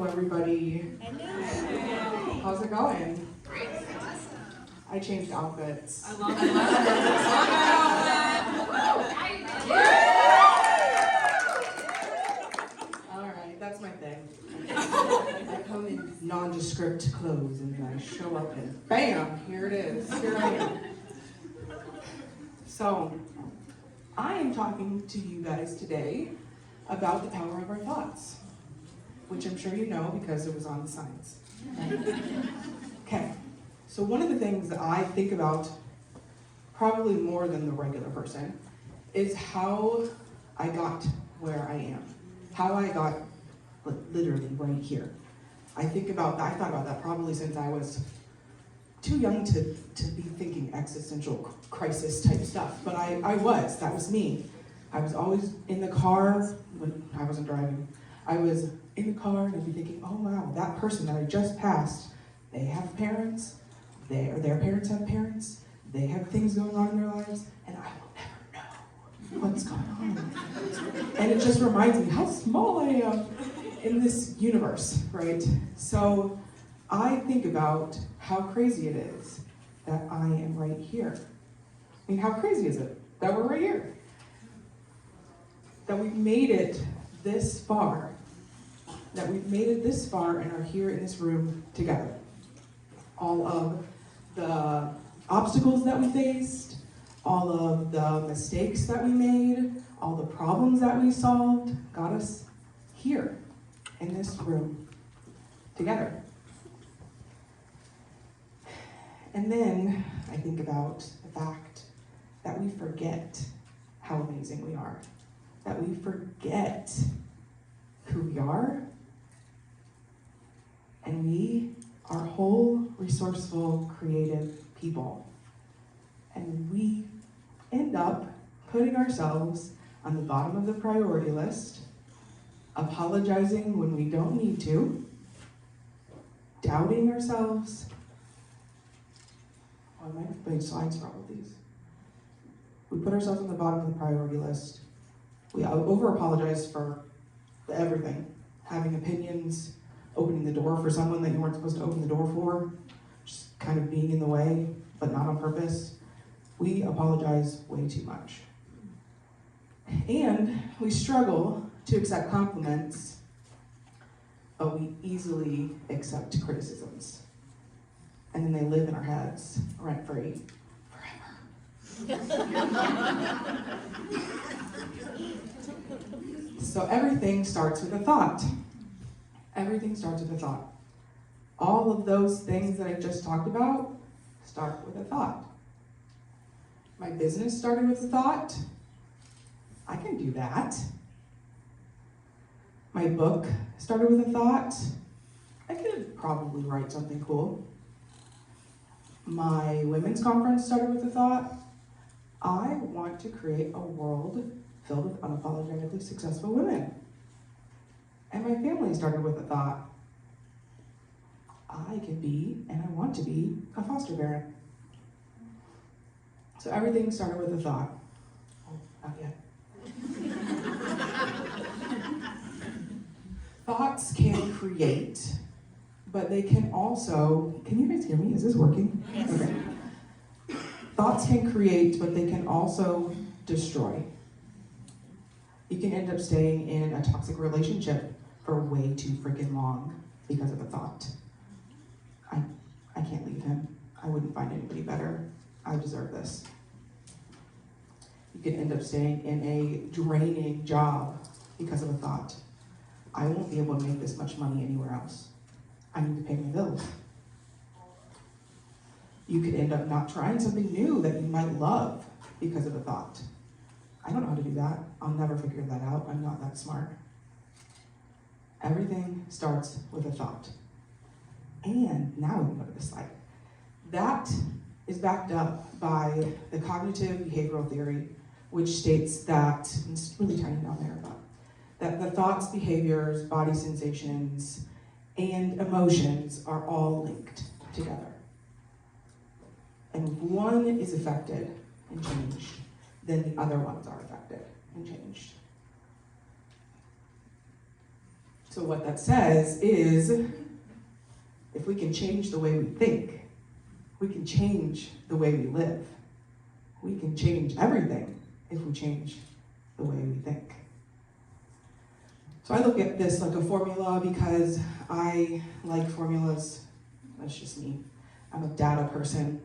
everybody. Hello. How's it going? Great. I changed outfits. I love it. All right, that's my thing. I come in nondescript clothes and then I show up and bam, here it is. Here I am. So, I am talking to you guys today about the power of our thoughts, which I'm sure you know because it was on the signs. Okay, so one of the things that I think about probably more than the regular person is how I got where I am, how I got literally right here. I thought about that probably since I was too young to be thinking existential crisis type stuff, but that was me. I was always in the car when I wasn't driving. I was in the car and I'd be thinking, oh wow, that person that I just passed, they have parents, their parents have parents, they have things going on in their lives, and I will never know what's going on. And it just reminds me how small I am in this universe, right? So I think about how crazy it is that I am right here. I mean, how crazy is it that we're right here? That we've made it this far. That we've made it this far and are here in this room together. All of the obstacles that we faced, all of the mistakes that we made, all the problems that we solved, got us here in this room together. And then I think about the fact that we forget how amazing we are. That we forget who we are. And we are whole, resourceful, creative people. And we end up putting ourselves on the bottom of the priority list, apologizing when we don't need to, doubting ourselves. I might have made slides for all of these. We put ourselves on the bottom of the priority list. We over-apologize for everything. Having opinions, opening the door for someone that you weren't supposed to open the door for, just kind of being in the way, but not on purpose. We apologize way too much. And we struggle to accept compliments, but we easily accept criticisms. And then they live in our heads, rent-free, forever. So everything starts with a thought. Everything starts with a thought. All of those things that I just talked about start with a thought. My business started with a thought. I can do that. My book started with a thought. I could probably write something cool. My women's conference started with a thought. I want to create a world filled with unapologetically successful women. And my family started with a thought. I can be, and I want to be, a foster parent. So everything started with a thought. Oh, not yet. Thoughts can create, but they can also, can you guys hear me? Is this working? Yes. Okay. Thoughts can create, but they can also destroy. You can end up staying in a toxic relationship for way too freaking long because of a thought. I can't leave him. I wouldn't find anybody better. I deserve this. You can end up staying in a draining job because of a thought. I won't be able to make this much money anywhere else. I need to pay my bills. You could end up not trying something new that you might love because of a thought. I don't know how to do that. I'll never figure that out. I'm not that smart. Everything starts with a thought. And now we can go to the slide. That is backed up by the cognitive behavioral theory, which states that, and it's really tiny down there, but that the thoughts, behaviors, body sensations, and emotions are all linked together. And if one is affected and changed, then the other ones are affected and changed. So what that says is, if we can change the way we think, we can change the way we live. We can change everything if we change the way we think. So I look at this like a formula because I like formulas. That's just me. I'm a data person.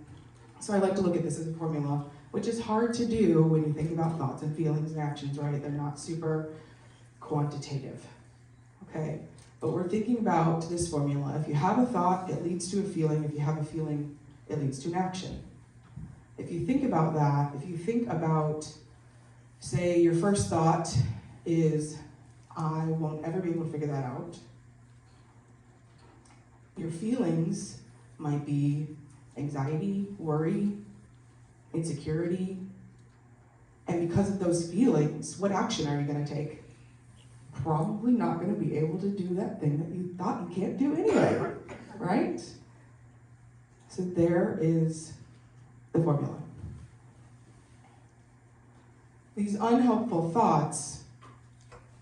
So I like to look at this as a formula, which is hard to do when you think about thoughts and feelings and actions, right? They're not super quantitative, okay? But we're thinking about this formula. If you have a thought, it leads to a feeling. If you have a feeling, it leads to an action. If you think about that, if you think about, say, your first thought is, I won't ever be able to figure that out. Your feelings might be anxiety, worry, insecurity. And because of those feelings, what action are you going to take? Probably not going to be able to do that thing that you thought you can't do anyway, right? So there is the formula. These unhelpful thoughts,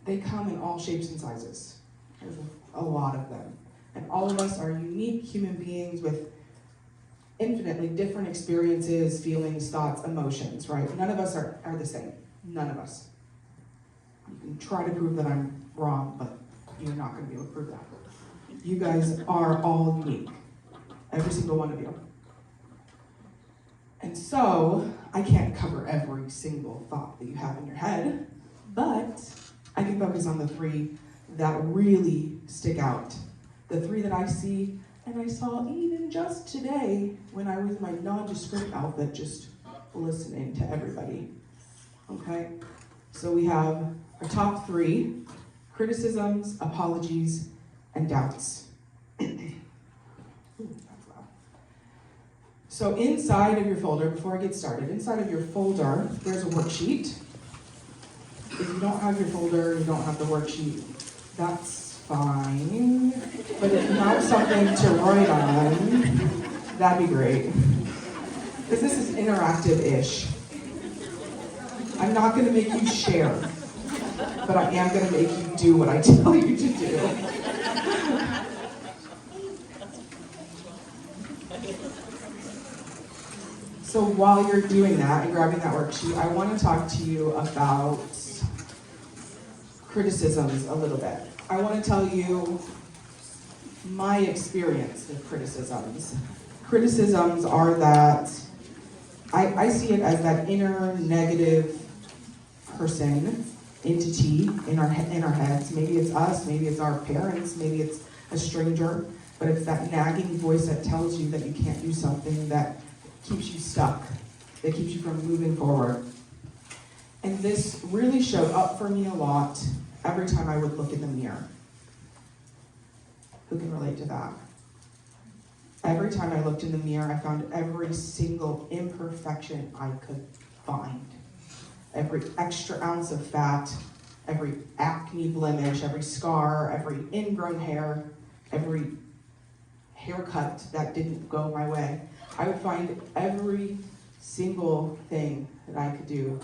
they come in all shapes and sizes. There's a lot of them. And all of us are unique human beings with infinitely different experiences, feelings, thoughts, emotions, right? None of us are the same. None of us. You can try to prove that I'm wrong, but you're not going to be able to prove that. You guys are all unique. Every single one of you. And so, I can't cover every single thought that you have in your head, but I can focus on the 3 that really stick out. The 3 that I see, and I saw even just today when I was in my nondescript outfit, just listening to everybody. Okay? So we have our top 3, criticisms, apologies, and doubts. So inside of your folder, before I get started, inside of your folder, there's a worksheet. If you don't have your folder, you don't have the worksheet, that's fine. But if you have something to write on, that'd be great. Because this is interactive-ish. I'm not going to make you share, but I am going to make you do what I tell you to do. So while you're doing that and grabbing that worksheet, I want to talk to you about criticisms a little bit. I want to tell you my experience with criticisms. Criticisms are that, I see it as that inner negative person, entity in our heads. Maybe it's us, maybe it's our parents, maybe it's a stranger, but it's that nagging voice that tells you that you can't do something, that keeps you stuck, that keeps you from moving forward. And this really showed up for me a lot every time I would look in the mirror. Who can relate to that? Every time I looked in the mirror, I found every single imperfection I could find. Every extra ounce of fat, every acne blemish, every scar, every ingrown hair, every haircut that didn't go my way. I would find every single thing that I could do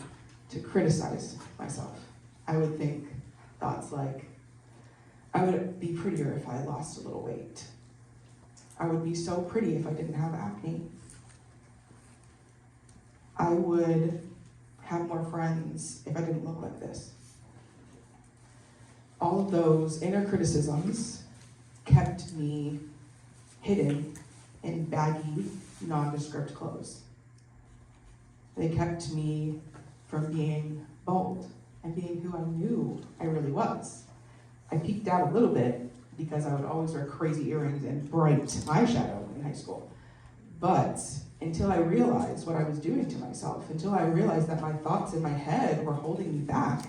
to criticize myself. I would think thoughts like, I would be prettier if I lost a little weight. I would be so pretty if I didn't have acne. I would have more friends if I didn't look like this. All of those inner criticisms kept me hidden in baggy, nondescript clothes. They kept me from being bold and being who I knew I really was. I peeked out a little bit because I would always wear crazy earrings and bright eyeshadow in high school. But until I realized what I was doing to myself, until I realized that my thoughts in my head were holding me back,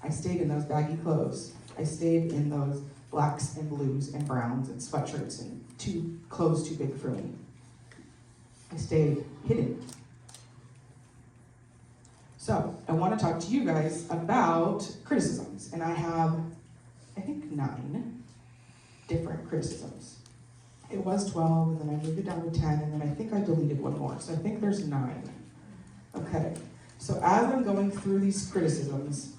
I stayed in those baggy clothes. I stayed in those blacks and blues and browns and sweatshirts and clothes too big for me. I stayed hidden. So I want to talk to you guys about criticisms, and I have, I think, 9 different criticisms. It was 12, and then I moved it down to 10, and then I think I deleted one more, so I think there's 9. Okay, so as I'm going through these criticisms,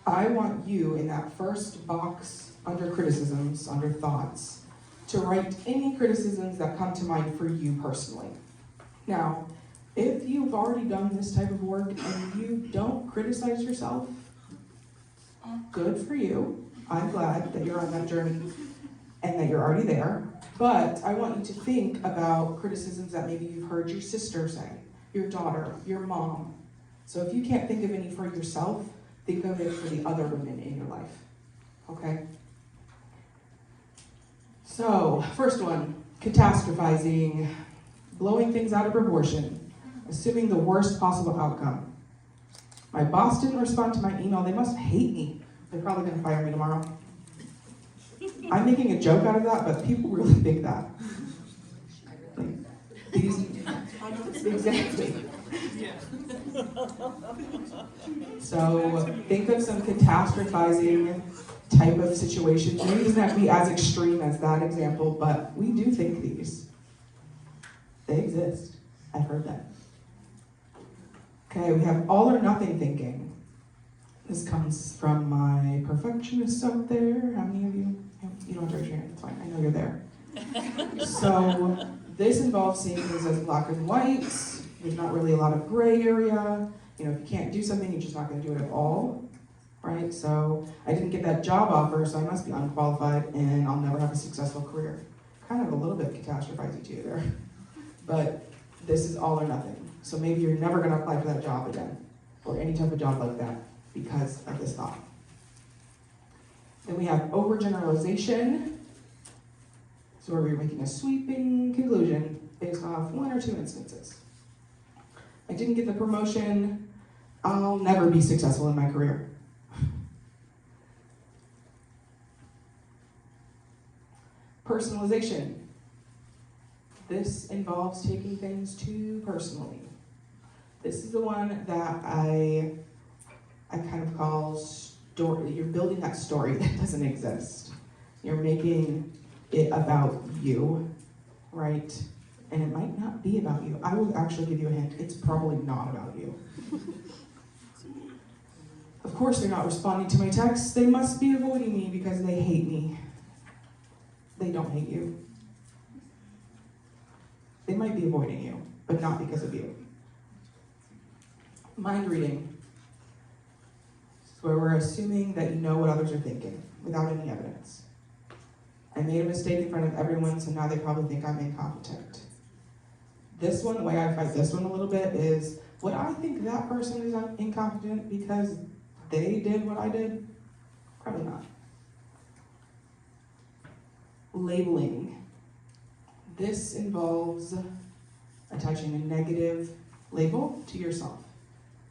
I want you in that first box under criticisms, under thoughts, to write any criticisms that come to mind for you personally. Now, if you've already done this type of work and you don't criticize yourself, good for you. I'm glad that you're on that journey and that you're already there. But I want you to think about criticisms that maybe you've heard your sister say, your daughter, your mom. So if you can't think of any for yourself, think of it for the other women in your life, okay? So, first one, catastrophizing, blowing things out of proportion, assuming the worst possible outcome. My boss didn't respond to my email, they must hate me. They're probably gonna fire me tomorrow. I'm making a joke out of that, but people really think that. Exactly. So think of some catastrophizing type of situations. Maybe it doesn't have to be as extreme as that example, but we do think these. They exist. I've heard them. Okay, we have all or nothing thinking. This comes from my perfectionists out there. How many of you? You don't have to raise your hand, it's fine. I know you're there. So this involves seeing things as black and white. There's not really a lot of gray area. You know, if you can't do something, you're just not going to do it at all, right? So I didn't get that job offer, so I must be unqualified, and I'll never have a successful career. Kind of a little bit catastrophizing too there. But this is all or nothing. So maybe you're never going to apply for that job again, or any type of job like that, because of this thought. Then we have overgeneralization. So where we're making a sweeping conclusion based off one or two instances. I didn't get the promotion, I'll never be successful in my career. Personalization. This involves taking things too personally. This is the one that I kind of call story. You're building that story that doesn't exist. You're making it about you, right? And it might not be about you. I will actually give you a hint. It's probably not about you. Of course they're not responding to my texts. They must be avoiding me because they hate me. They don't hate you. They might be avoiding you, but not because of you. Mind reading. This is where we're assuming that you know what others are thinking without any evidence. I made a mistake in front of everyone, so now they probably think I'm incompetent. This one, the way I fight this one a little bit is, would I think that person is incompetent because they did what I did? Probably not. Labeling. This involves attaching a negative label to yourself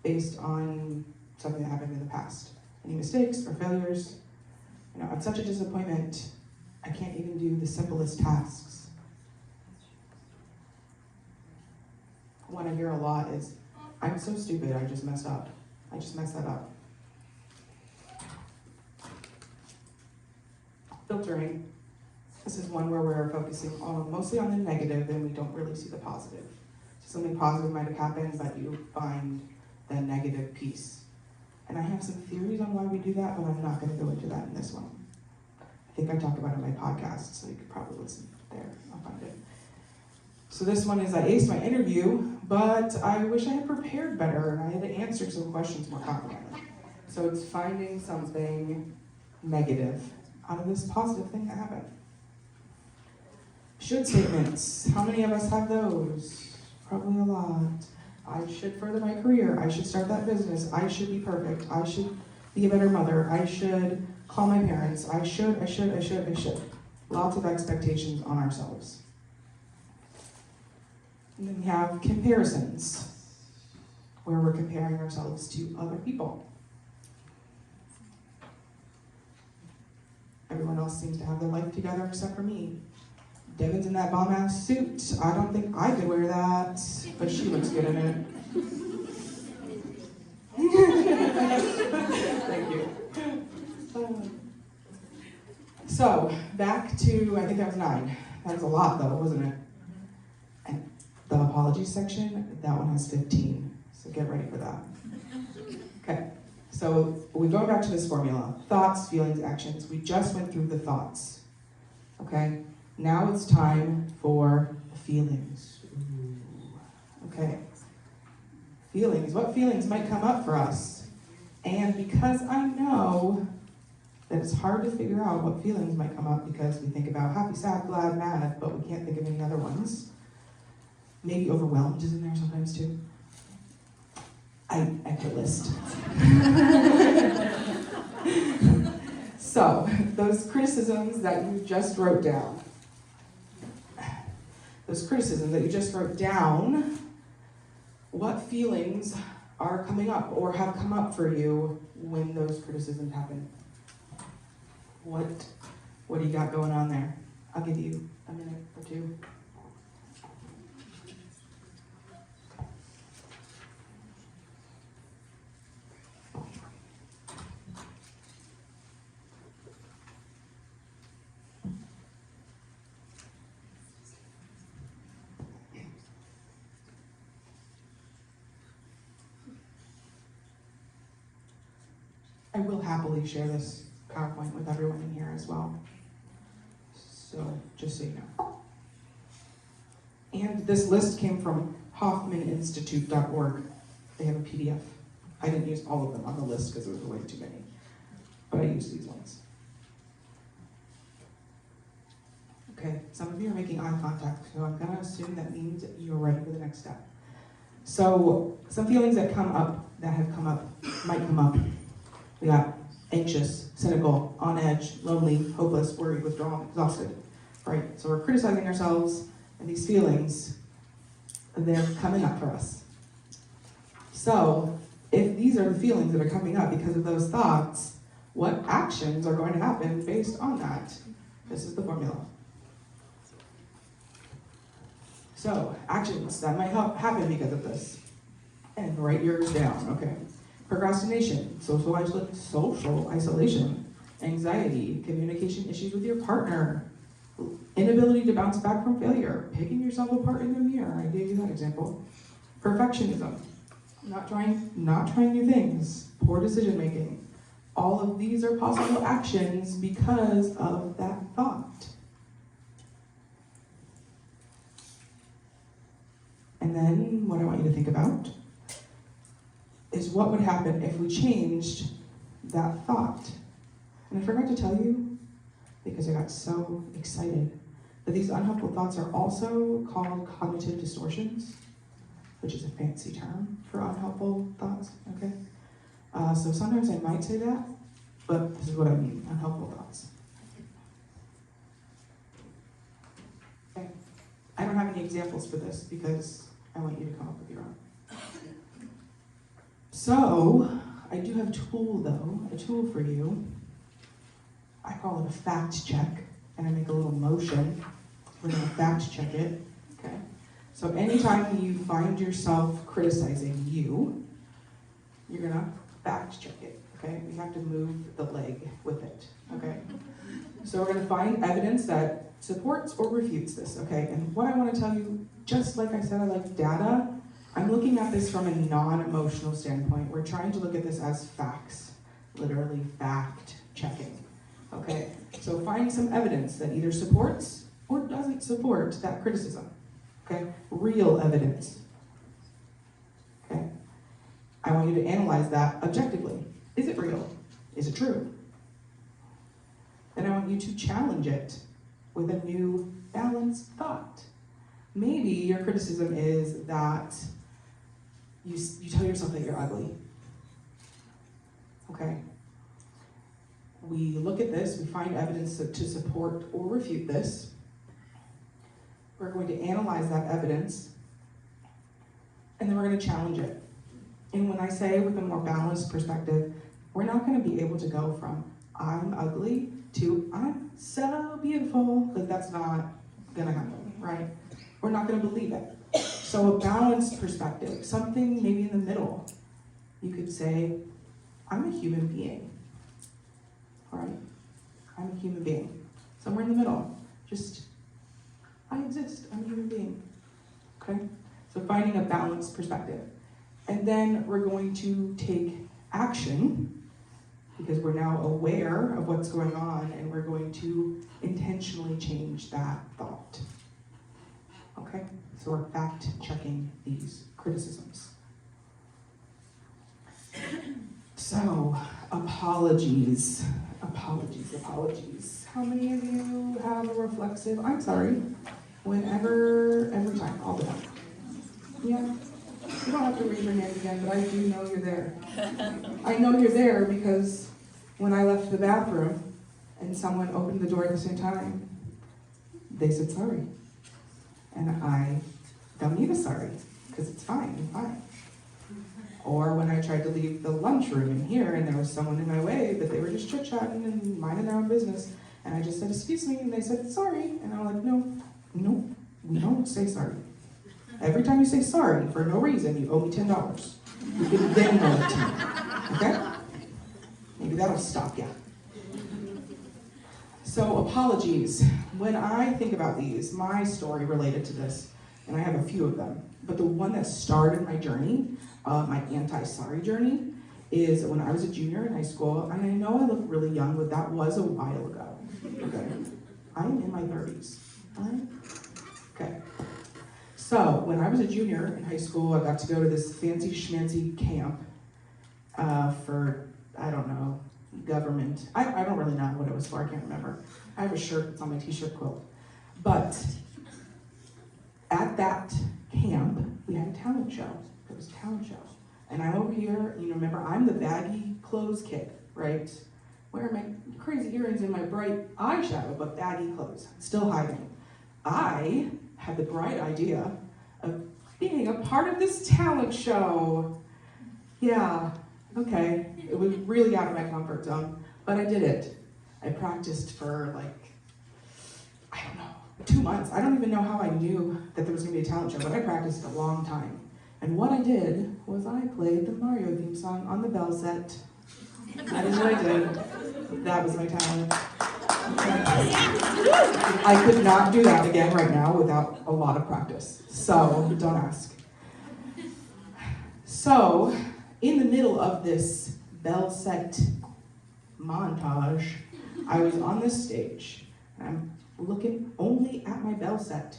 based on something that happened in the past. Any mistakes or failures. You know, I'm such a disappointment, I can't even do the simplest tasks. One I hear a lot is, I'm so stupid, I just messed up. I just messed that up. Filtering. This is one where we're focusing mostly on the negative and we don't really see the positive. So something positive might have happened, but you find the negative piece. And I have some theories on why we do that, but I'm not going to go into that in this one. I think I talk about it in my podcast, so you could probably listen there. I'll find it. So this one is, I aced my interview, but I wish I had prepared better and I had answered some questions more confidently. So it's finding something negative out of this positive thing that happened. Should statements. How many of us have those? Probably a lot. I should further my career. I should start that business. I should be perfect. I should be a better mother. I should call my parents. I should. Lots of expectations on ourselves. And then we have comparisons, where we're comparing ourselves to other people. Everyone else seems to have their life together except for me. Devan's in that bomb-ass suit. I don't think I could wear that, but she looks good in it. Thank you. So, back to, I think that was 9. That was a lot though, wasn't it? And the apologies section, that one has 15. So get ready for that. Okay, So we go back to this formula. Thoughts, feelings, actions. We just went through the thoughts. Okay? Now it's time for the feelings. Ooh. Okay. Feelings. What feelings might come up for us? And because I know that it's hard to figure out what feelings might come up because we think about happy, sad, glad, mad, but we can't think of any other ones. Maybe overwhelmed is in there sometimes too. I put a list. So, those criticisms that you just wrote down. What feelings are coming up or have come up for you when those criticisms happen? What do you got going on there? I'll give you a minute or two. I will happily share this PowerPoint with everyone in here as well. So, just so you know. And this list came from hoffmaninstitute.org. They have a PDF. I didn't use all of them on the list because there was way too many. But I used these ones. Okay, some of you are making eye contact, so I'm going to assume that means that you're ready for the next step. So, some feelings that might come up. We got anxious, cynical, on edge, lonely, hopeless, worried, withdrawn, exhausted, right? So we're criticizing ourselves, and these feelings, they're coming up for us. So if these are the feelings that are coming up because of those thoughts, what actions are going to happen based on that? This is the formula. So actions that might happen because of this. And write yours down, okay? Procrastination, social isolation, anxiety, communication issues with your partner, inability to bounce back from failure, picking yourself apart in the mirror. I gave you that example. Perfectionism, not trying new things, poor decision making. All of these are possible actions because of that thought. And then what I want you to think about is what would happen if we changed that thought. And I forgot to tell you, because I got so excited, that these unhelpful thoughts are also called cognitive distortions, which is a fancy term for unhelpful thoughts, okay? So sometimes I might say that, but this is what I mean, unhelpful thoughts. Okay. I don't have any examples for this because I want you to come up with your own. So, I do have a tool for you. I call it a fact check, and I make a little motion. We're gonna fact check it, okay? So anytime you find yourself criticizing you, you're gonna fact check it, okay? We have to move the leg with it, okay? So we're gonna find evidence that supports or refutes this, okay? And what I wanna tell you, just like I said, I like data. I'm looking at this from a non-emotional standpoint. We're trying to look at this as facts, literally fact checking, okay? So find some evidence that either supports or doesn't support that criticism, okay? Real evidence, okay? I want you to analyze that objectively. Is it real? Is it true? Then I want you to challenge it with a new balanced thought. Maybe your criticism is that you tell yourself that you're ugly. Okay. We look at this, we find evidence to support or refute this. We're going to analyze that evidence, and then we're going to challenge it. And when I say with a more balanced perspective, we're not going to be able to go from I'm ugly to I'm so beautiful, because that's not going to happen, right? We're not going to believe it. So a balanced perspective, something maybe in the middle. You could say, I'm a human being. All right? I'm a human being. Somewhere in the middle. Just, I exist. I'm a human being. Okay? So finding a balanced perspective. And then we're going to take action, because we're now aware of what's going on and we're going to intentionally change that thought. Okay? So we're fact checking these criticisms. So, apologies. How many of you have a reflexive, I'm sorry, every time, all the time? Yeah? You don't have to raise your hand again, but I do know you're there. I know you're there because when I left the bathroom and someone opened the door at the same time, they said sorry. And I don't need a sorry, because it's fine, I'm fine. Or when I tried to leave the lunchroom in here and there was someone in my way, but they were just chit-chatting and minding their own business, and I just said, excuse me, and they said, sorry. And I'm like, no, we don't say sorry. Every time you say sorry for no reason, you owe me $10. You can Venmo it to me, okay? Maybe that'll stop you. So apologies. When I think about these, my story related to this, and I have a few of them, but the one that started my journey, my anti-sorry journey, is when I was a junior in high school, and I know I look really young, but that was a while ago, okay? I'm in my 30s, all right? Okay. So, when I was a junior in high school, I got to go to this fancy schmancy camp for, I don't know, government. I don't really know what it was for, I can't remember. I have a shirt that's on my t-shirt quilt. But at that camp, we had a talent show. It was a talent show. And I'm over here, you know, remember, I'm the baggy clothes kid, right? Wearing my crazy earrings and my bright eyeshadow, but baggy clothes, still hiding. I had the bright idea of being a part of this talent show. Yeah, okay, it was really out of my comfort zone, but I did it. I practiced for like, I don't know, 2 months. I don't even know how I knew that there was gonna be a talent show, but I practiced a long time. And what I did was I played the Mario theme song on the bell set. That is what I did. That was my talent. I could not do that again right now without a lot of practice. So, don't ask. So, in the middle of this bell set montage, I was on this stage, and I'm looking only at my bell set.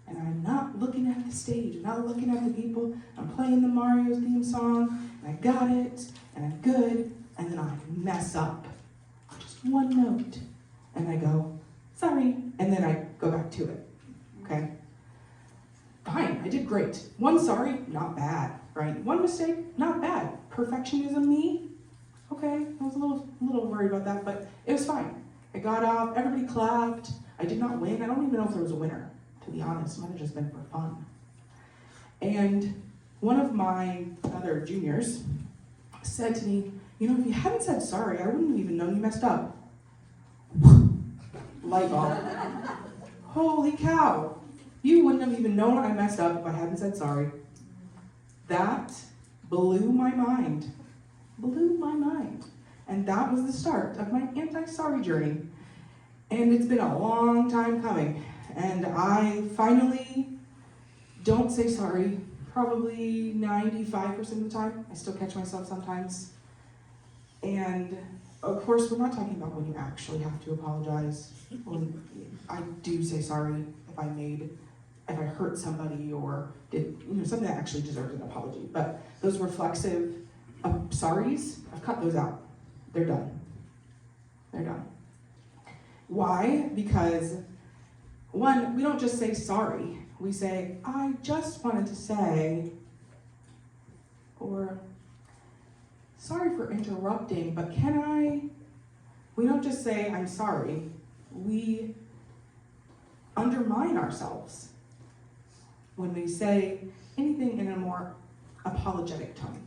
And I'm not looking at the stage, I'm not looking at the people. I'm playing the Mario theme song, and I got it, and I'm good, and then I mess up. Just one note. And I go, sorry, and then I go back to it, okay? Fine, I did great. One sorry, not bad, right? One mistake, not bad. Perfectionism me, okay, I was a little worried about that, but it was fine. I got off, everybody clapped. I did not win. I don't even know if there was a winner, to be honest. It might have just been for fun. And one of my other juniors said to me, you know, if you hadn't said sorry, I wouldn't have even known you messed up. Light bulb. Holy cow. You wouldn't have even known I messed up if I hadn't said sorry. That blew my mind. Blew my mind. And that was the start of my anti-sorry journey. And it's been a long time coming. And I finally don't say sorry, probably 95% of the time. I still catch myself sometimes. And of course, we're not talking about when you actually have to apologize. When I do say sorry if I hurt somebody or did, you know, something that actually deserves an apology. But those reflexive sorries, I've cut those out. They're done. They're done. Why? Because one, we don't just say sorry. We say, I just wanted to say, or sorry for interrupting, but we don't just say, I'm sorry. We undermine ourselves when we say anything in a more apologetic tone.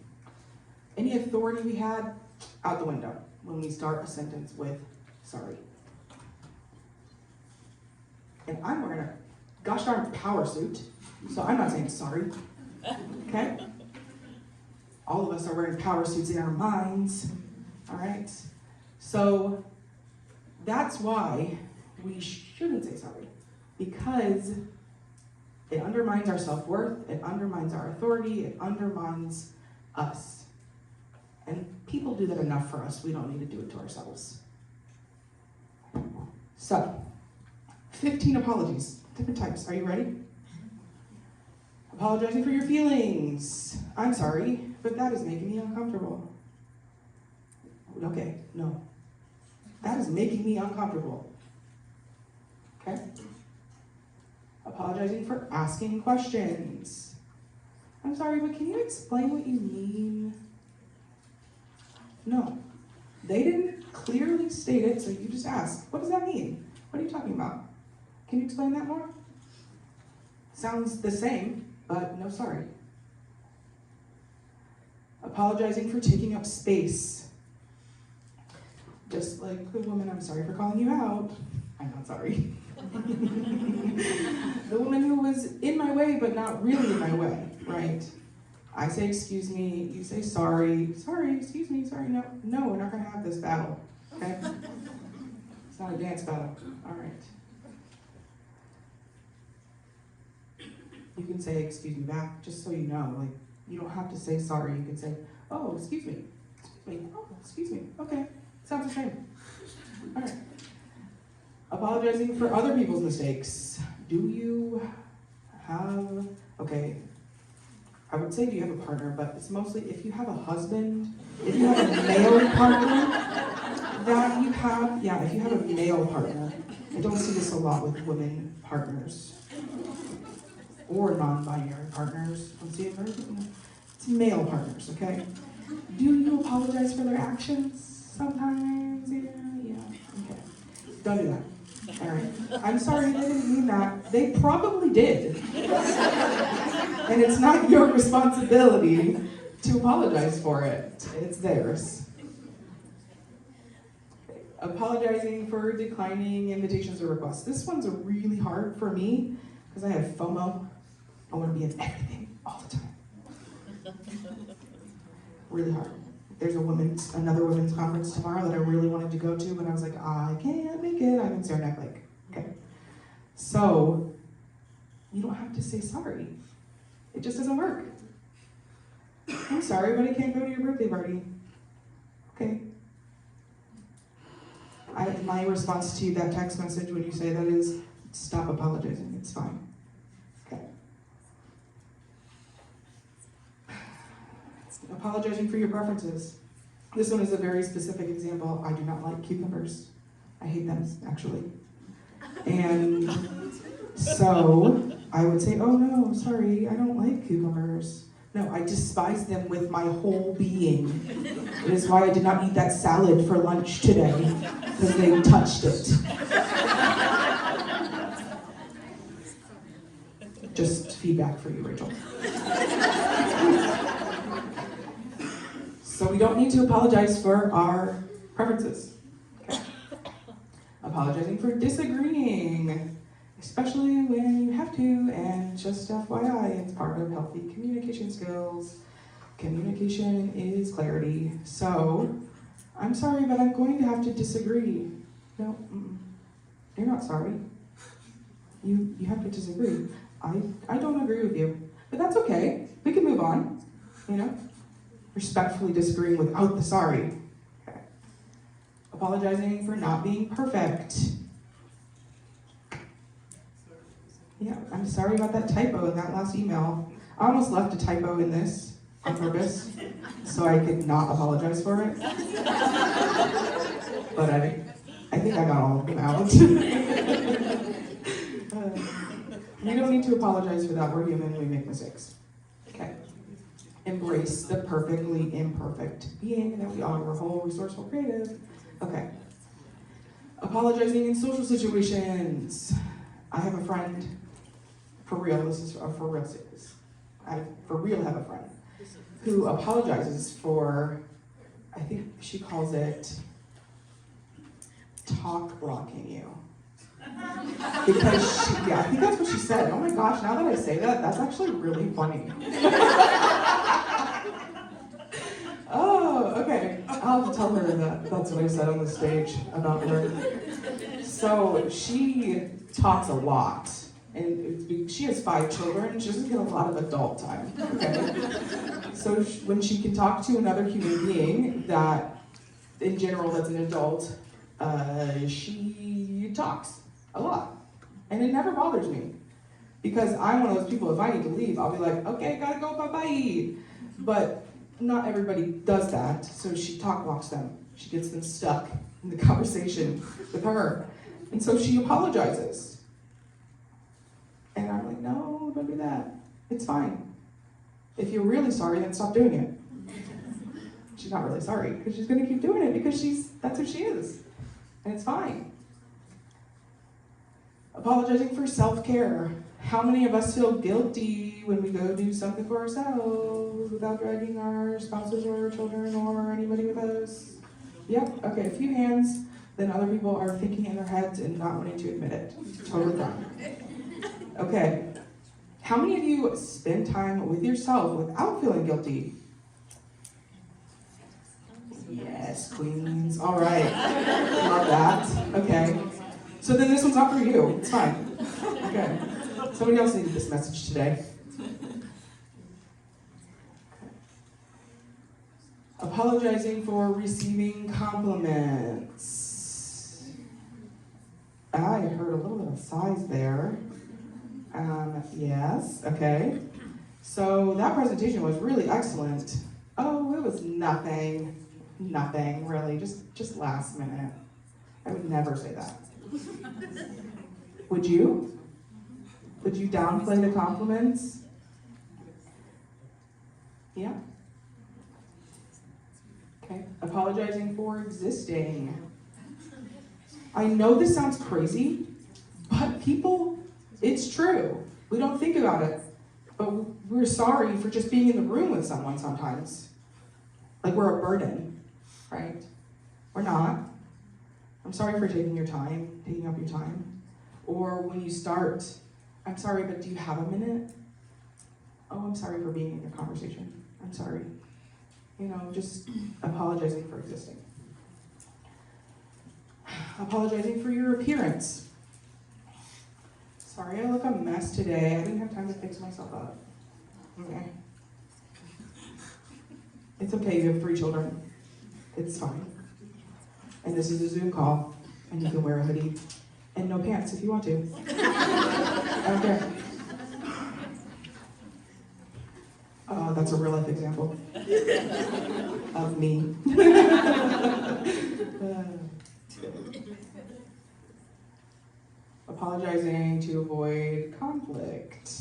Any authority we had, out the window when we start a sentence with sorry. And I'm wearing a gosh darn power suit, so I'm not saying sorry, okay? All of us are wearing power suits in our minds, all right? So that's why we shouldn't say sorry, because it undermines our self-worth, it undermines our authority, it undermines us. And people do that enough for us. We don't need to do it to ourselves. So, 15 apologies, different types. Are you ready? Apologizing for your feelings. I'm sorry, but that is making me uncomfortable. Okay, no. That is making me uncomfortable. Okay? Apologizing for asking questions. I'm sorry, but can you explain what you mean? No. They didn't clearly state it, so you just ask, what does that mean? What are you talking about? Can you explain that more? Sounds the same, but no sorry. Apologizing for taking up space. Just like the woman, I'm sorry for calling you out. I'm not sorry. The woman who was in my way, but not really in my way, right? I say, excuse me, you say sorry, excuse me, sorry, no, we're not gonna have this battle, okay? It's not a dance battle, all right. You can say, excuse me back, just so you know, like, you don't have to say sorry, you can say, oh, excuse me, oh, excuse me, okay, sounds the same, all right. Apologizing for other people's mistakes. Do you have, okay, I would say do you have a partner, but it's mostly if you have a husband, if you have a male partner that you have, yeah, if you have a male partner, I don't see this a lot with women partners or non-binary partners. I don't see it very, it's male partners, okay? Do you apologize for their actions sometimes? Yeah, okay. Don't do that. All right. I'm sorry, they didn't mean that. They probably did. And it's not your responsibility to apologize for it. It's theirs. Apologizing for declining invitations or requests. This one's really hard for me because I have FOMO. I want to be in everything all the time. Really hard. There's another women's conference tomorrow that I really wanted to go to, but I was like, I can't make it. I'm in Saranac Lake. Okay. So, you don't have to say sorry. It just doesn't work. I'm sorry, but I can't go to your birthday party. Okay. My response to that text message when you say that is, stop apologizing. It's fine. Okay. Apologizing for your preferences. This one is a very specific example. I do not like cucumbers. I hate them, actually. And so I would say, oh no, sorry, I don't like cucumbers. No, I despise them with my whole being. It is why I did not eat that salad for lunch today, because they touched it. Just feedback for you, Rachel. So we don't need to apologize for our preferences. Okay. Apologizing for disagreeing, especially when you have to, and just FYI, it's part of healthy communication skills. Communication is clarity. So, I'm sorry, but I'm going to have to disagree. No, you're not sorry. You have to disagree. I don't agree with you, but that's okay. We can move on, you know? Respectfully disagreeing without the sorry. Okay. Apologizing for not being perfect. Yeah, I'm sorry about that typo in that last email. I almost left a typo in this on purpose so I could not apologize for it. But I think I got all of them out. We don't need to apologize for that. We're human, we make mistakes. Okay. Embrace the perfectly imperfect being that we are. We're whole, resourceful, creative. Okay. Apologizing in social situations. I have a friend, for real, this is for real serious. I for real have a friend who apologizes for, I think she calls it talk blocking you. Because she, yeah, I think that's what she said. Oh my gosh, now that I say that, that's actually really funny. Oh, okay. I'll have to tell her that that's what I said on the stage about her. So she talks a lot, And she has 5 children, she doesn't get a lot of adult time, okay? So when she can talk to another human being that, in general, that's an adult, she talks a lot. And it never bothers me. Because I'm one of those people, if I need to leave, I'll be like, okay, gotta go, bye-bye. But not everybody does that, so she talk blocks them. She gets them stuck in the conversation with her. And so she apologizes. And I'm like, no, don't do that. It's fine. If you're really sorry, then stop doing it. She's not really sorry, because she's gonna keep doing it because that's who she is. And it's fine. Apologizing for self-care. How many of us feel guilty when we go do something for ourselves without dragging our spouses or our children or anybody with us? Yep, okay, a few hands. Then other people are thinking in their heads and not wanting to admit it. Totally fine. Okay, how many of you spend time with yourself without feeling guilty? Yes, queens, all right. Love that, okay. So then this one's not for you, it's fine. Okay, somebody else needed this message today. Apologizing for receiving compliments. I heard a little bit of sighs there. Yes, okay. So that presentation was really excellent. Oh, it was nothing really, just last minute. I would never say that. Would you? Would you downplay the compliments? Yeah. Okay, apologizing for existing. I know this sounds crazy, but people, it's true. We don't think about it, but we're sorry for just being in the room with someone sometimes. Like we're a burden, right? We're not. I'm sorry for taking up your time. Or when you start, I'm sorry, but do you have a minute? Oh, I'm sorry for being in your conversation. I'm sorry. You know, just apologizing for existing. Apologizing for your appearance. Sorry, I look a mess today. I didn't have time to fix myself up. Okay. It's okay, you have 3 children. It's fine. And this is a Zoom call, and you can wear a hoodie and no pants if you want to. I don't care. That's a real life example of me. Apologizing to avoid conflict.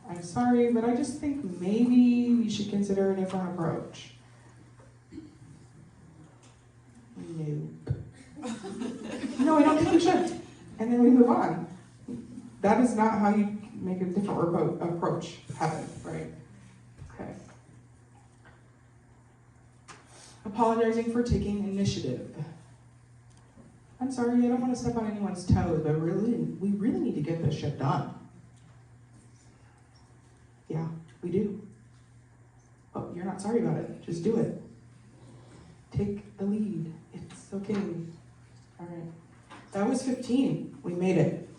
I'm sorry, but I just think maybe we should consider a different approach. Nope. No, I don't think we should. And then we move on. That is not how you make a different approach happen, right? Okay. Apologizing for taking initiative. I'm sorry, I don't want to step on anyone's toes, but we really need to get this shit done. Yeah, we do. Oh, you're not sorry about it. Just do it. Take the lead. It's okay. All right. That was 15. We made it.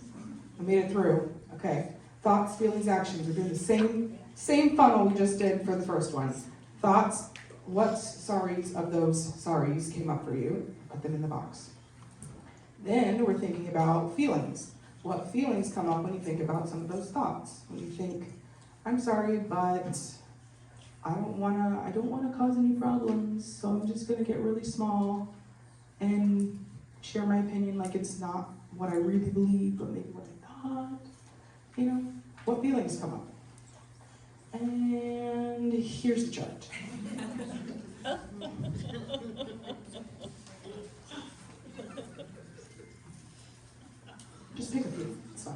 We made it through. Okay. Thoughts, feelings, actions. We're doing the same funnel we just did for the first one. Thoughts, what sorries of those sorries came up for you? Put them in the box. Then we're thinking about feelings. What feelings come up when you think about some of those thoughts? When you think, I'm sorry, but I don't wanna cause any problems, so I'm just gonna get really small and share my opinion like it's not what I really believe, but maybe what I thought. You know, what feelings come up? And here's the chart. Just pick a few, it's fine.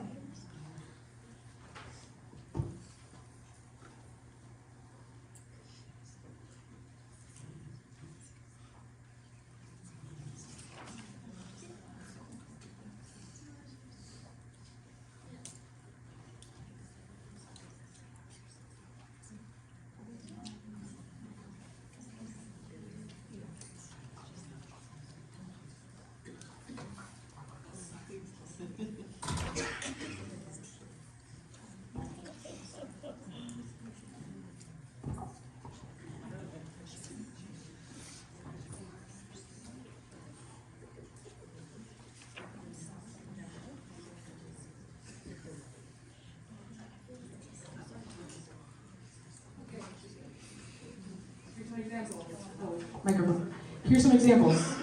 microphone. Here's some examples.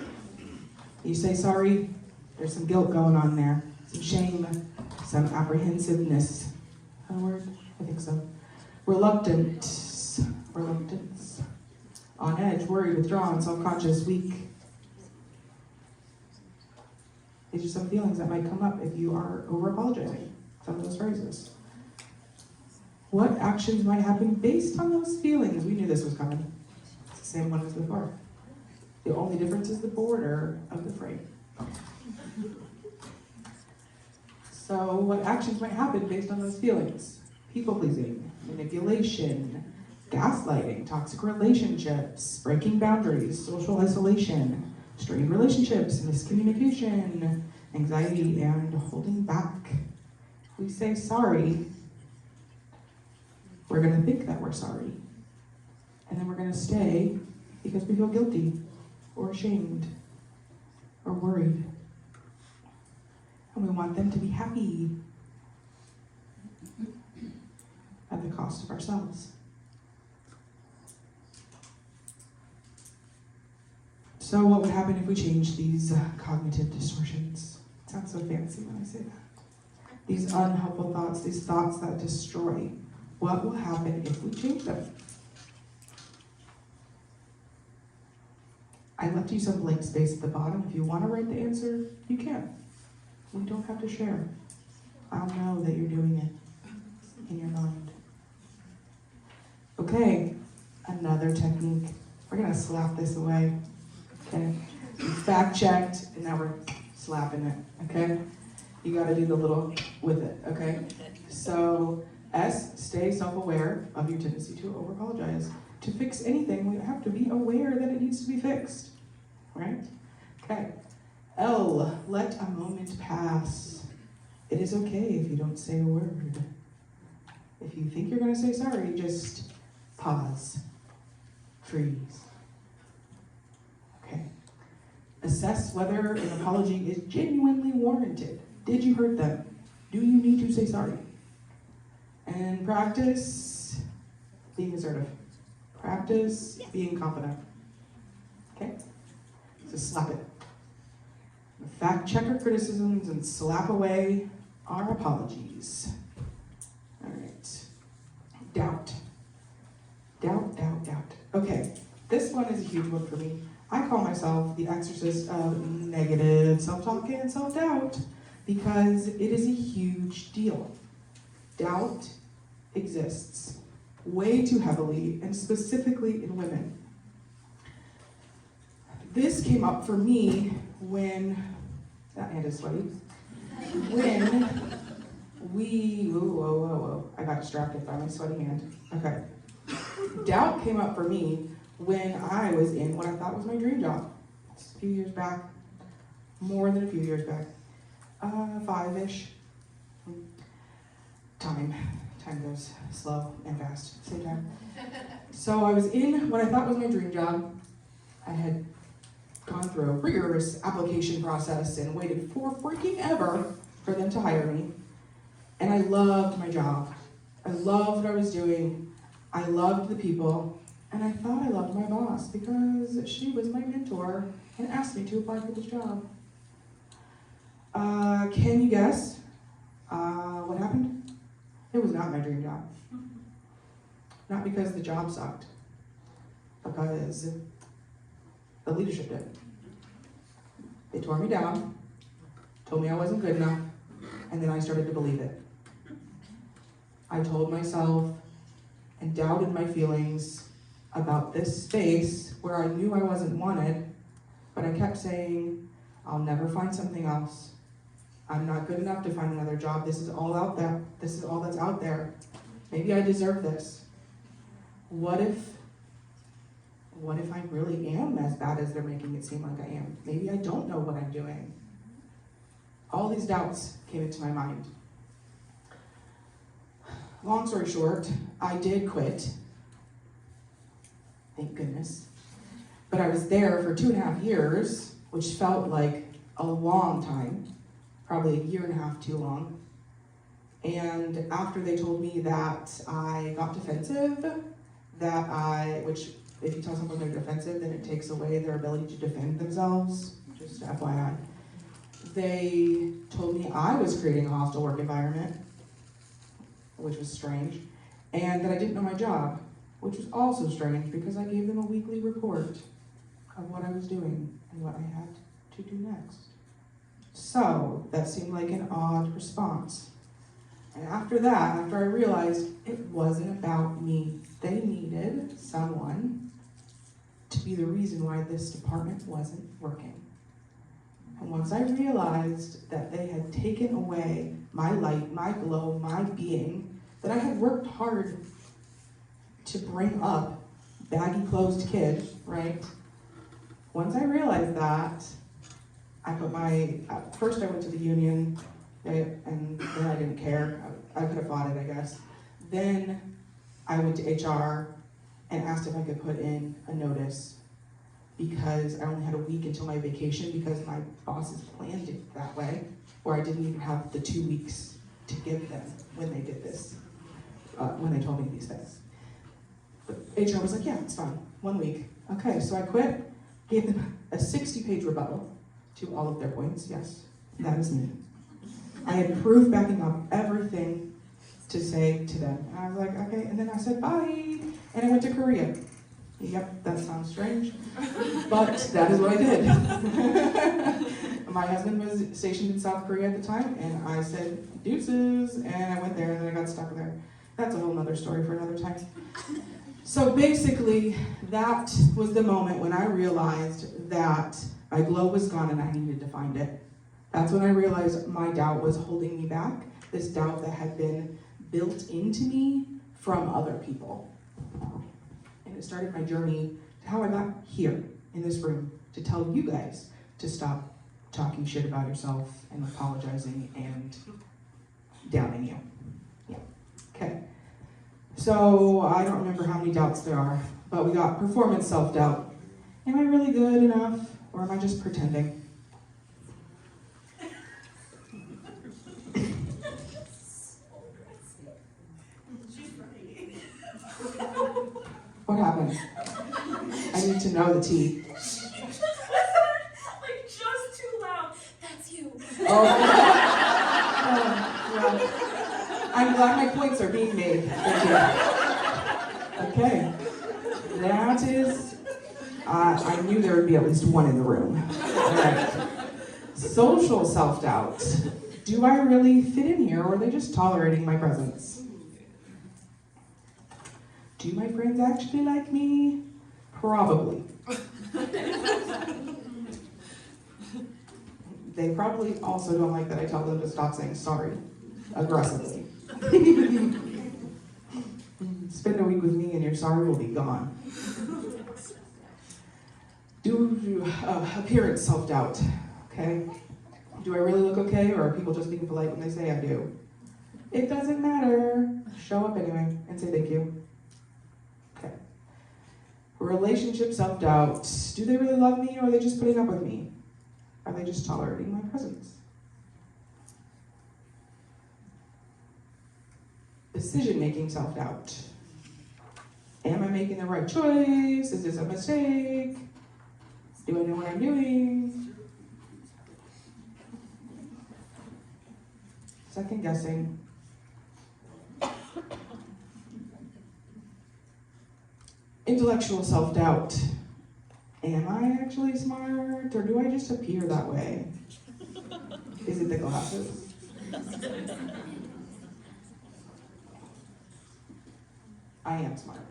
You say sorry, there's some guilt going on there, some shame, some apprehensiveness. Is that a word? I think so. Reluctance. On edge, worried, withdrawn, self-conscious, weak. These are some feelings that might come up if you are over-apologizing. Some of those phrases. What actions might happen based on those feelings? We knew this was coming. It's the same one as before. The only difference is the border of the frame. So what actions might happen based on those feelings? People-pleasing, manipulation, gaslighting, toxic relationships, breaking boundaries, social isolation, strained relationships, miscommunication, anxiety, and holding back. We say sorry, we're going to think that we're sorry. And then we're going to stay because we feel guilty or ashamed or worried. And we want them to be happy at the cost of ourselves. So what would happen if we changed these cognitive distortions? It sounds so fancy when I say that. These unhelpful thoughts, these thoughts that destroy. What will happen if we change them? I left you some blank space at the bottom. If you want to write the answer, you can. We don't have to share. I'll know that you're doing it in your mind. Okay, another technique. We're going to slap this away. Okay, we fact checked, and now we're slapping it. Okay, you got to do the little with it. Okay, so S, stay self-aware of your tendency to over-apologize. To fix anything, we have to be aware that it needs to be fixed. Right? Okay. L, let a moment pass. It is okay if you don't say a word. If you think you're going to say sorry, just pause. Freeze. Okay. Assess whether an apology is genuinely warranted. Did you hurt them? Do you need to say sorry? And practice being assertive. Practice being confident. Okay? So slap it. Fact check our criticisms and slap away our apologies. All right. Doubt. Doubt. Okay, this one is a huge one for me. I call myself the exorcist of negative self-talk and self-doubt because it is a huge deal. Doubt exists way too heavily, and specifically in women. This came up for me when, that hand is sweaty, when I got distracted by my sweaty hand. Okay. Doubt came up for me when I was in what I thought was my dream job. It's a few years back, more than a few years back, 5-ish. Time goes slow and fast at the same time. So I was in what I thought was my dream job. I had gone through a rigorous application process and waited for freaking ever for them to hire me. And I loved my job. I loved what I was doing. I loved the people. And I thought I loved my boss because she was my mentor and asked me to apply for this job. Can you guess what happened? It was not my dream job. Not because the job sucked, because the leadership did. They tore me down, told me I wasn't good enough, and then I started to believe it. I told myself and doubted my feelings about this space where I knew I wasn't wanted, but I kept saying, I'll never find something else. I'm not good enough to find another job. This is all out there. This is all that's out there. Maybe I deserve this. What if I really am as bad as they're making it seem like I am? Maybe I don't know what I'm doing. All these doubts came into my mind. Long story short, I did quit. Thank goodness. But I was there for 2.5 years, which felt like a long time. Probably 1.5 years too long. And after they told me that I got defensive, which if you tell someone they're defensive, then it takes away their ability to defend themselves, just FYI. They told me I was creating a hostile work environment, which was strange, and that I didn't know my job, which was also strange because I gave them a weekly report of what I was doing and what I had to do next. So that seemed like an odd response. And after that, after I realized it wasn't about me, they needed someone to be the reason why this department wasn't working. And once I realized that they had taken away my light, my glow, my being, that I had worked hard to bring up baggy clothed kid, right? Once I realized that, I put first I went to the union, right, and then I didn't care. I could have fought it, I guess. Then I went to HR and asked if I could put in a notice because I only had a week until my vacation because my bosses planned it that way, or I didn't even have the 2 weeks to give them when they did this, when they told me these things. But HR was like, yeah, it's fine, 1 week. Okay, so I quit, gave them a 60-page rebuttal to all of their points. Yes, that is me. I had proof backing up everything to say to them. And I was like, okay, and then I said bye, and I went to Korea. Yep, that sounds strange, but that is what I did. My husband was stationed in South Korea at the time, and I said deuces, and I went there, and then I got stuck there. That's a whole nother story for another time. So basically, that was the moment when I realized that my glow was gone and I needed to find it. That's when I realized my doubt was holding me back, this doubt that had been built into me from other people. And it started my journey to how I got here in this room to tell you guys to stop talking shit about yourself and apologizing and downing you. Yeah. Okay. So I don't remember how many doubts there are, but we got performance self-doubt. Am I really good enough, or am I just pretending? What happened? I need to know the tea. Like, just too loud. That's you. Oh, well, I'm glad my points are being made. Thank you. Okay. That is, I knew there would be at least one in the room. All right. Social self-doubt. Do I really fit in here, or are they just tolerating my presence? Do my friends actually like me? Probably. They probably also don't like that I tell them to stop saying sorry aggressively. Spend a week with me and your sorry will be gone. Appearance self-doubt, okay? Do I really look okay, or are people just being polite when they say I do? It doesn't matter. Show up anyway and say thank you. Okay. Relationship self-doubt. Do they really love me, or are they just putting up with me? Are they just tolerating my presence? Decision-making self-doubt. Am I making the right choice? Is this a mistake? Do I know what I'm doing? Second guessing. Intellectual self-doubt. Am I actually smart, or do I just appear that way? Is it the glasses? I am smart.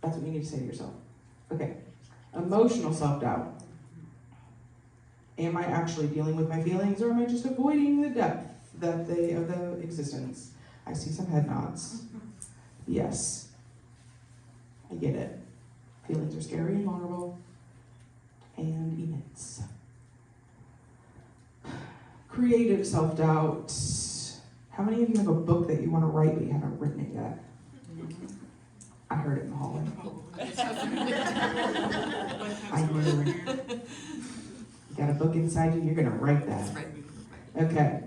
That's what you need to say to yourself. Okay. Emotional self-doubt. Am I actually dealing with my feelings, or am I just avoiding the depth of the existence? I see some head nods. Yes. I get it. Feelings are scary and vulnerable and immense. Creative self-doubt. How many of you have a book that you want to write but you haven't written it yet? I heard it in the hallway. I knew. You got a book inside you, you're going to write that. Okay.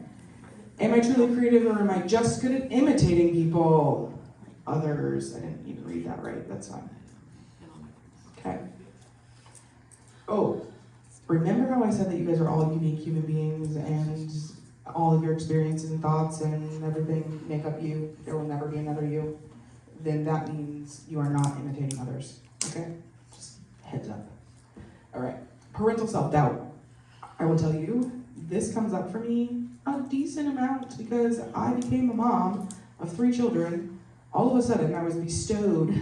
Am I truly creative, or am I just good at imitating people? others. I didn't even read that right, that's fine. Okay. Oh, remember how I said that you guys are all unique human beings and all of your experiences and thoughts and everything make up you? There will never be another you. Then that means you are not imitating others, okay? Just heads up. All right, parental self-doubt. I will tell you, this comes up for me a decent amount because I became a mom of 3 children. All of a sudden, I was bestowed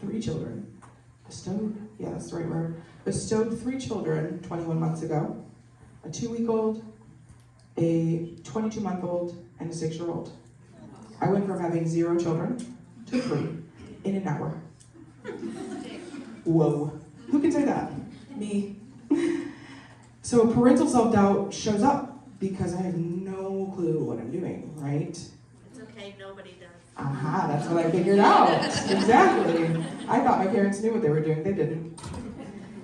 3 children. Bestowed? Yeah, that's the right word. Bestowed 3 children 21 months ago. A 2-week-old, a 22-month-old, and a 6-year-old. I went from having 0 children to 3 in an hour. Whoa. Who can say that? Me. So parental self-doubt shows up because I have no clue what I'm doing, right? It's okay, nobody does. Aha, that's what I figured out. Exactly. I thought my parents knew what they were doing. They didn't.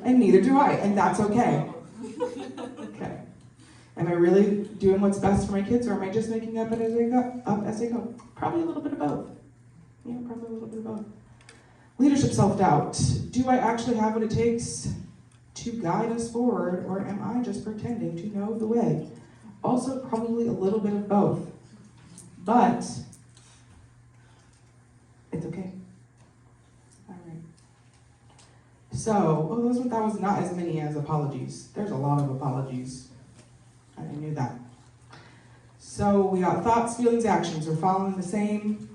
And neither do I, and that's okay. Okay. Am I really doing what's best for my kids, or am I just making up as I go? Probably a little bit of both. Yeah, probably a little bit of both. Leadership self-doubt. Do I actually have what it takes to guide us forward, or am I just pretending to know the way? Also, probably a little bit of both. But it's okay. All right. So, that was not as many as apologies. There's a lot of apologies. I knew that. So we got thoughts, feelings, actions. We're following the same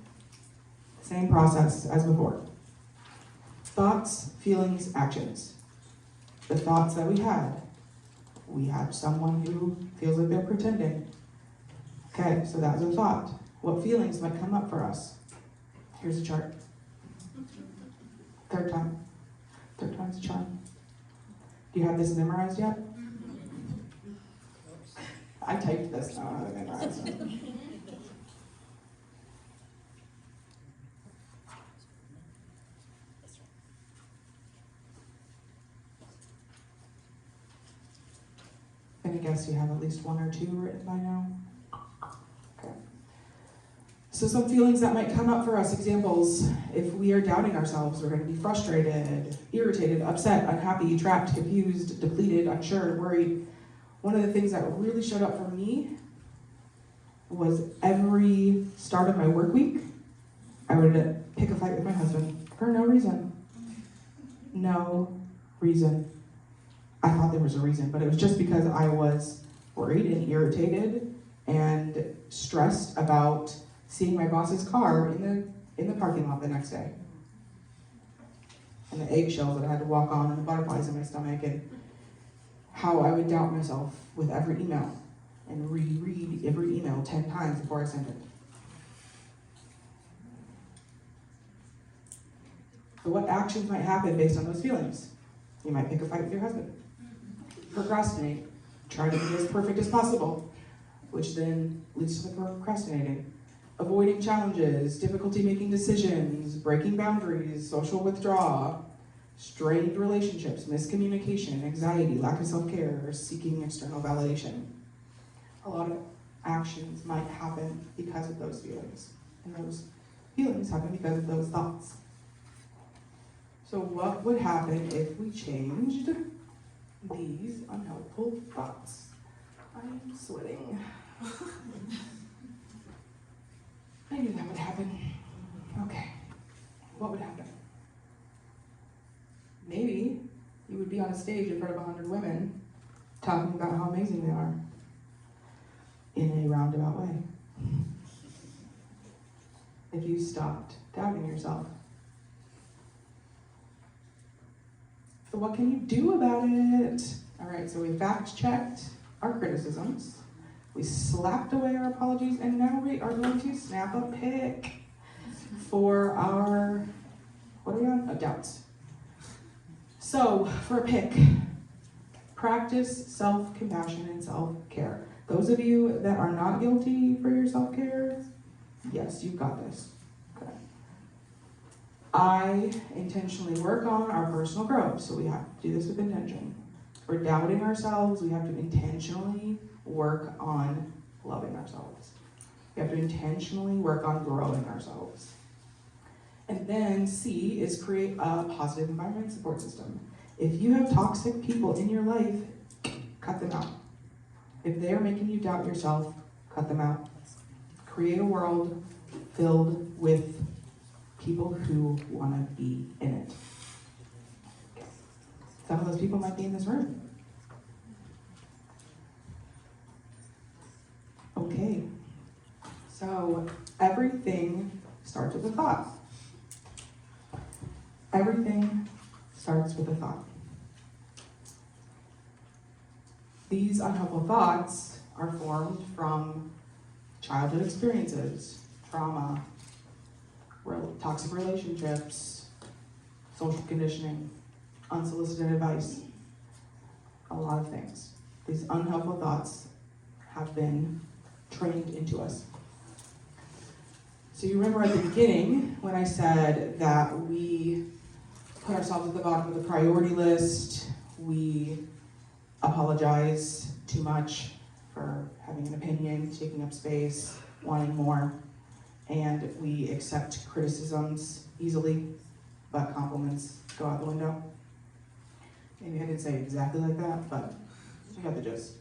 process as before. Thoughts, feelings, actions. The thoughts that we had someone who feels like they're pretending. Okay, so that was a thought. What feelings might come up for us? Here's a chart. Third time's a charm. Do you have this memorized yet? I typed this, now I have it memorized. And I guess you have at least 1 or 2 written by now. Okay. So some feelings that might come up for us, examples. If we are doubting ourselves, we're going to be frustrated, irritated, upset, unhappy, trapped, confused, depleted, unsure, worried. One of the things that really showed up for me was every start of my work week, I would pick a fight with my husband for no reason. No reason. I thought there was a reason, but it was just because I was worried and irritated and stressed about seeing my boss's car in the parking lot the next day. And the eggshells that I had to walk on and the butterflies in my stomach and how I would doubt myself with every email and reread every email 10 times before I sent it. So what actions might happen based on those feelings? You might pick a fight with your husband. Procrastinate. Try to be as perfect as possible, which then leads to the procrastinating. Avoiding challenges, difficulty making decisions, breaking boundaries, social withdrawal, strained relationships, miscommunication, anxiety, lack of self-care, or seeking external validation. A lot of actions might happen because of those feelings, and those feelings happen because of those thoughts. So what would happen if we changed these unhelpful thoughts? I'm sweating. I knew that would happen. Okay, what would happen? Maybe you would be on a stage in front of 100 women talking about how amazing they are in a roundabout way. If you stopped doubting yourself. So what can you do about it? All right, so we fact-checked our criticisms. We slapped away our apologies, and now we are going to snap a pic for our, what are we on? Doubts. So, for a pick, practice self-compassion and self-care. Those of you that are not guilty for your self-care, yes, you've got this. Okay. I intentionally work on our personal growth, so we have to do this with intention. If we're doubting ourselves, we have to intentionally work on loving ourselves. We have to intentionally work on growing ourselves. And then C is create a positive environment support system. If you have toxic people in your life, cut them out. If they are making you doubt yourself, cut them out. Create a world filled with people who want to be in it. Some of those people might be in this room. Okay, so everything starts with a thought. Everything starts with a thought. These unhelpful thoughts are formed from childhood experiences, trauma, toxic relationships, social conditioning, unsolicited advice, a lot of things. These unhelpful thoughts have been trained into us. So you remember at the beginning when I said that we put ourselves at the bottom of the priority list, we apologize too much for having an opinion, taking up space, wanting more, and we accept criticisms easily, but compliments go out the window. Maybe I didn't say it exactly like that, but you got the gist.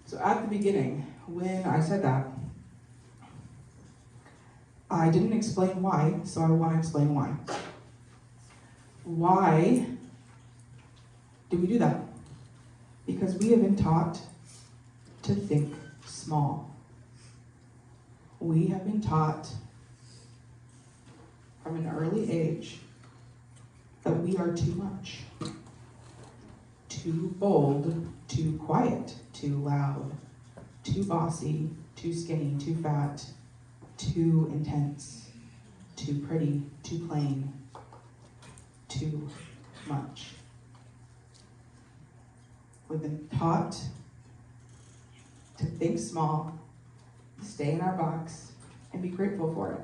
So at the beginning, when I said that, I didn't explain why, so I want to explain why. Why do we do that? Because we have been taught to think small. We have been taught from an early age that we are too much, too bold, too quiet, too loud, too bossy, too skinny, too fat, too intense, too pretty, too plain, too much. We've been taught to think small, stay in our box, and be grateful for it.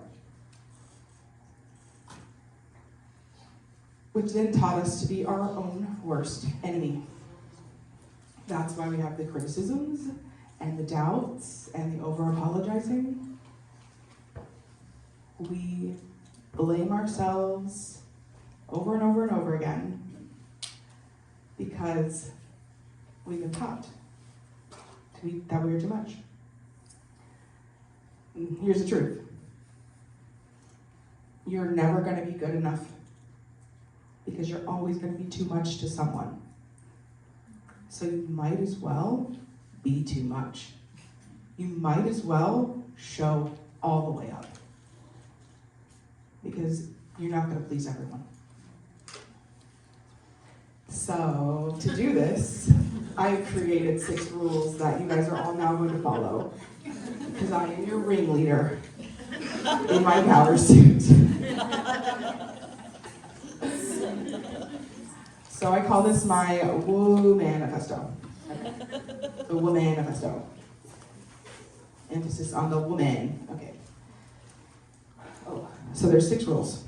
Which then taught us to be our own worst enemy. That's why we have the criticisms and the doubts and the over-apologizing. We blame ourselves over and over and over again because we've been taught that we are too much. And here's the truth. You're never going to be good enough because you're always going to be too much to someone. So you might as well be too much. You might as well show all the way up because you're not going to please everyone. So to do this, I've created 6 rules that you guys are all now going to follow because I am your ringleader in my power suit. So I call this my woo manifesto. The woo manifesto. Emphasis on the woman. Okay. Oh, so there's 6 rules.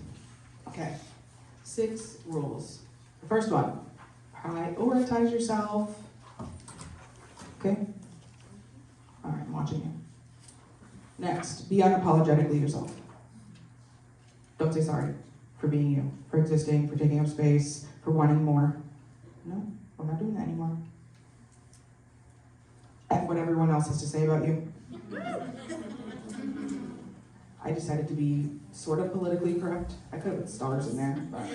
Okay. 6 rules. The first one, prioritize yourself. Okay? All right, I'm watching you. Next, be unapologetically yourself. Don't say sorry for being you, for existing, for taking up space, for wanting more. No, we're not doing that anymore. F what everyone else has to say about you. I decided to be sort of politically correct. I could have put stars in there, but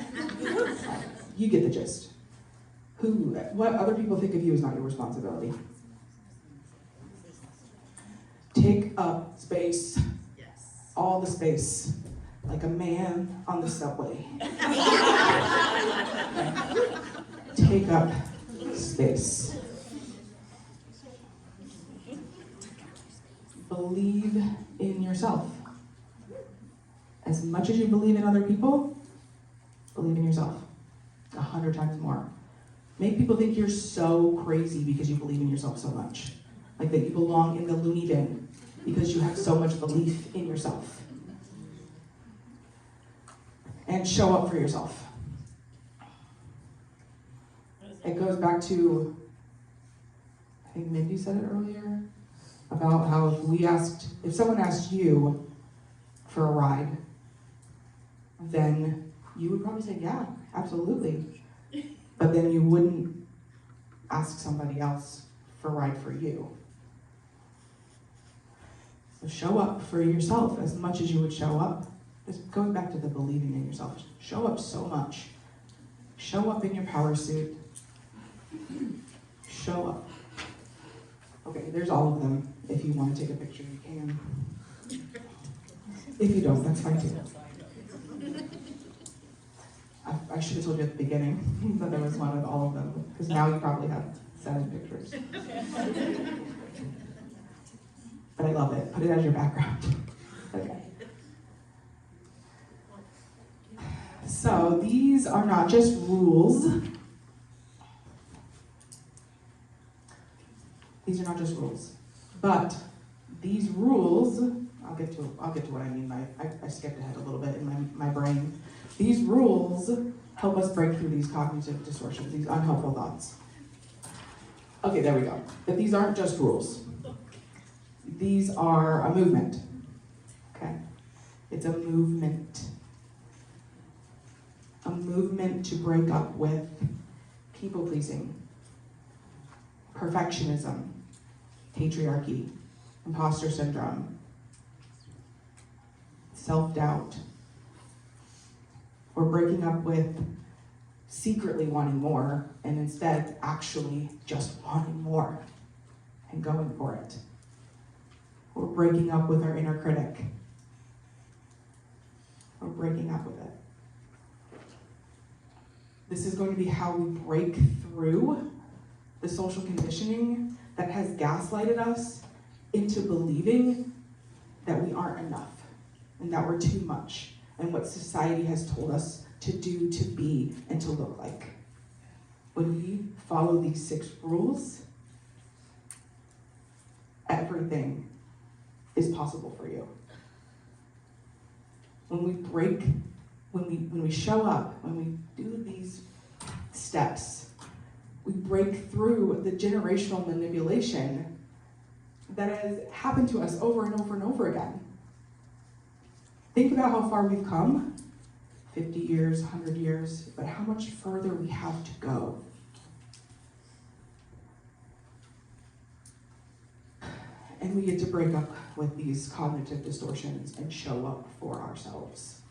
you get the gist. What other people think of you is not your responsibility. Take up space. Yes. All the space. Like a man on the subway. Take up space. Believe in yourself. As much as you believe in other people, believe in yourself. 100 times more. Make people think you're so crazy because you believe in yourself so much. Like that you belong in the loony bin because you have so much belief in yourself. And show up for yourself. It goes back to, I think Mindy said it earlier, about how if someone asked you for a ride, then you would probably say, yeah, absolutely. But then you wouldn't ask somebody else for a ride for you. So show up for yourself as much as you would show up. Just going back to the believing in yourself. Show up so much. Show up in your power suit. Show up. Okay, there's all of them. If you want to take a picture, you can. If you don't, that's fine too. I should have told you at the beginning that there was one with all of them, because now you probably have 7 pictures. But I love it. Put it as your background. Okay. So these are not just rules. These are not just rules, but these rules, I'll get to what I mean by, I skipped ahead a little bit in my brain. These rules help us break through these cognitive distortions, these unhelpful thoughts. Okay, there we go. But these aren't just rules. These are a movement, okay? It's a movement. A movement to break up with people-pleasing, perfectionism, patriarchy, imposter syndrome, self-doubt. We're breaking up with secretly wanting more and instead actually just wanting more and going for it. We're breaking up with our inner critic. We're breaking up with it. This is going to be how we break through the social conditioning that has gaslighted us into believing that we aren't enough and that we're too much and what society has told us to do, to be, and to look like. When we follow these 6 rules, everything is possible for you. When we break, when we show up, when we do these steps, we break through the generational manipulation that has happened to us over and over and over again. Think about how far we've come, 50 years, 100 years, but how much further we have to go. And we get to break up with these cognitive distortions and show up for ourselves.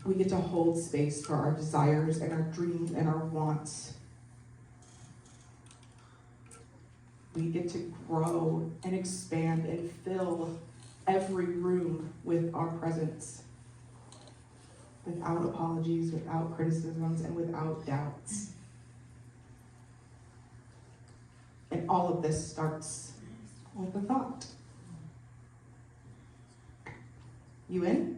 We get to hold space for our desires and our dreams and our wants. We get to grow and expand and fill every room with our presence, without apologies, without criticisms, and without doubts. And all of this starts with a thought. You in?